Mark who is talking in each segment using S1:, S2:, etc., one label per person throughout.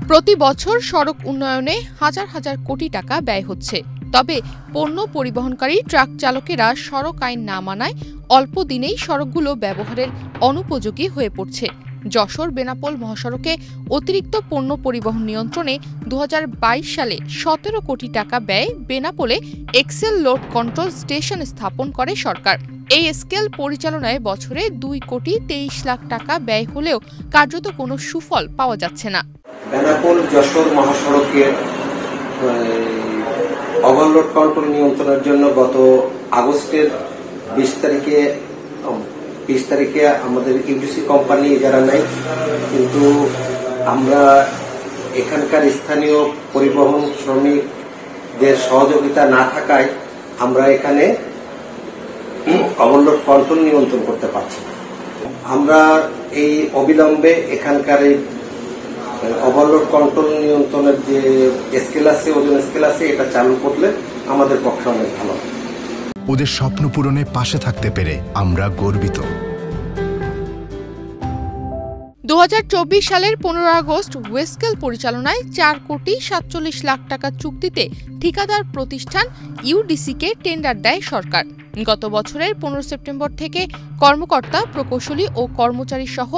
S1: প্রতি বছর সড়ক উন্নয়নে হাজার হাজার কোটি টাকা ব্যয় হচ্ছে। তবে পণ্য পরিবহনকারী ট্রাক চালকেরা সড়ক আইন না মানায় অল্প দিনেই সড়কগুলো ব্যবহারের অনুপযোগী হয়ে পড়ছে। যশোর বেনাপোল মহাসড়কে অতিরিক্ত পণ্য পরিবহন নিয়ন্ত্রণে 2022 সালে 17 কোটি টাকা ব্যয়ে বেনাপোলে এক্সেল লোড কন্ট্রোল স্টেশন স্থাপন করে সরকার। এই স্কেল পরিচালনায় বছরে 2 কোটি 23 লাখ টাকা ব্যয় হলেও কার্যত কোনো সুফল পাওয়া যাচ্ছে না।
S2: বেনাপোল যশোর মহাসড়কের ওভারলোড কন্ট্রোল নিয়ন্ত্রণের জন্য গত আগস্টের 20 তারিখে আমাদের ইউডিসি কোম্পানি যারা নাই, কিন্তু আমরা এখানকার স্থানীয় পরিবহন শ্রমিকদের সহযোগিতা না থাকায় আমরা এখানে ওভারলোড কন্ট্রোল নিয়ন্ত্রণ করতে পারছি না। আমরা এই অবিলম্বে এখানকার এই ওভারলোড কন্ট্রোল নিয়ন্ত্রণের যে স্কেল আছে, ওজন স্কেল আছে, এটা চালু করলে আমাদের পক্ষে অনেক ভালো।
S3: ওদের স্বপ্ন পূরণে পাশে থাকতে পেরে আমরা গর্বিত।
S1: 2024 সালের 15 আগস্ট ওয়েস্কেল পরিচালনায় 4 কোটি 47 লাখ টাকা চুক্তিতে ঠিকাদার প্রতিষ্ঠান ইউডিসিকে টেন্ডার দেয় সরকার। গত বছরের 15 সেপ্টেম্বর থেকে কর্মকর্তা, প্রকৌশলী ও কর্মচারী সহ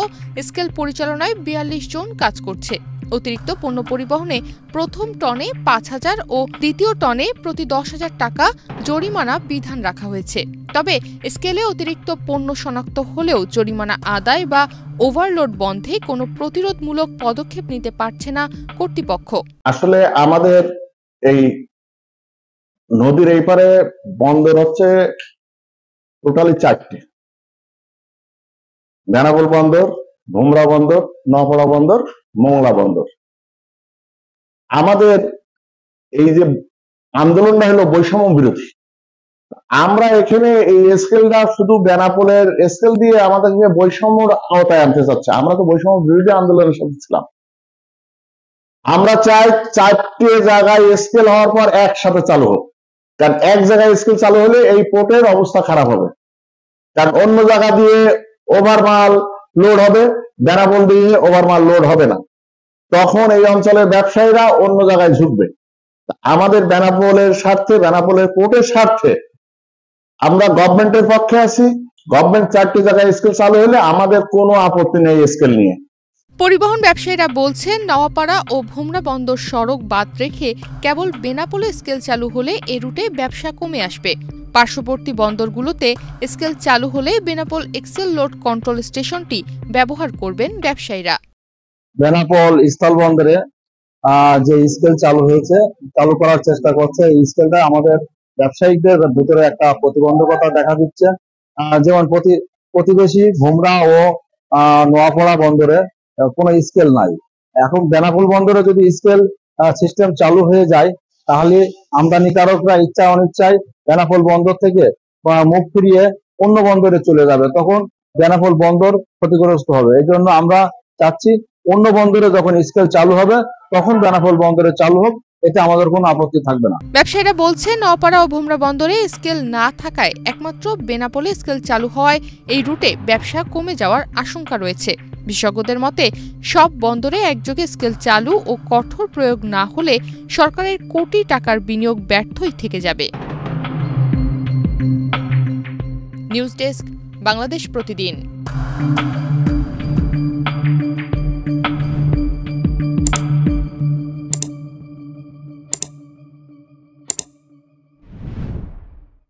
S1: স্কেল পরিচালনায় 42 জন কাজ করছে। অতিরিক্ত পণ্য পরিবহনে প্রথম টনে 5,000 ও দ্বিতীয় টনে প্রতি 10,000 টাকা জরিমানা বিধান রাখা হয়েছে। তবে স্কেলে অতিরিক্ত পণ্য শনাক্ত হলেও জরিমানা আদায় বা ওভারলোড বন্ধে কোনো প্রতিরোধমূলক পদক্ষেপ নিতে পারছে না কর্তৃপক্ষ।
S4: আসলে আমাদের এই নদীর এই পারে বন্দর হচ্ছে টোটালি 4টি: বেনাপোল বন্দর, ভোমরা বন্দর, নওপাড়া বন্দর, মোংলা বন্দর। আমাদের এই যে আন্দোলনটা হলো বৈষম্য বিরোধী। আমরা এখানে এই স্কেলটা শুধু বেনাপোলের স্কেল দিয়ে আমাদেরকে বৈষম্যর আওতায় আনতে চাচ্ছে। আমরা তো বৈষম্য বিরোধী আন্দোলনের সাথে ছিলাম। আমরা চাই 4টে জায়গায় স্কেল হওয়ার পর একসাথে চালু হোক, কারণ এক জায়গায় স্কেল চালু হলে এই পোর্টের অবস্থা খারাপ হবে। কারণ অন্য জায়গা দিয়ে ওভারমাল লোড হবে, বেনাপোল দিয়ে ওভারমাল লোড হবে না, তখন এই অঞ্চলের ব্যবসায়ীরা অন্য জায়গায় ঝুঁকবে। আমাদের বেনাপোলের স্বার্থে, বেনাপোলের পোর্টের স্বার্থে আমরা গভর্নমেন্টের পক্ষে আছি। গভর্নমেন্ট 4টি জায়গায় স্কেল চালু হলে আমাদের কোনো আপত্তি নেই স্কেল নিয়ে।
S1: পরিবহন ব্যবসায়ীরা বলছেন, নওয়াপাড়া ও ভোমরা বন্দর সড়ক বাদ রেখে কেবল বেনাপোলে স্কেল চালু হলে এ রুটে ব্যবসা কমে আসবে। পার্শ্ববর্তী বন্দরগুলোতে স্কেল চালু হলে বেনাপোল এক্সেল লোড কন্ট্রোল স্টেশনটি ব্যবহার করবেন ব্যবসায়ীরা।
S4: বেনাপোল স্থল বন্দরে যে স্কেল চালু হয়েছে, চালু করার চেষ্টা করছে, এই স্কেলটা আমাদের ব্যবসায়িকদের ভিতরে একটা প্রতিবন্ধকতা দেখা দিচ্ছে। যেমন প্রতিবেশী ভোমরা ও নোয়াপাড়া বন্দরে কোনো স্কেল নাই। এখন বেনাপোল বন্দরে যদি স্কেল সিস্টেম চালু হয়ে যায়, তাহলে আমদানিকারকরা ইচ্ছা অনিচ্ছায় বেনাপোল বন্দর থেকে মুখ ফিরিয়ে অন্য বন্দরে চলে যাবে, তখন বেনাপোল বন্দর ক্ষতিগ্রস্ত হবে। এই জন্য আমরা চাচ্ছি অন্য বন্দরে যখন স্কেল চালু হবে তখন বেনাপোল বন্দরে চালু হোক, এতে আমাদের কোনো আপত্তি থাকবে না।
S1: ব্যবসায়ীরা বলছেন, নওপাড়া ও ভোমরা বন্দরে স্কেল না থাকায় একমাত্র বেনাপোলে স্কেল চালু হওয়ায় এই রুটে ব্যবসা কমে যাওয়ার আশঙ্কা রয়েছে। বিশেষজ্ঞদের মতে, সব বন্দরে একযোগে স্কেল চালু ও কঠোর প্রয়োগ না হলে সরকারের কোটি টাকার বিনিয়োগ ব্যর্থই থেকে যাবে। নিউজ ডেস্ক, বাংলাদেশ প্রতিদিন।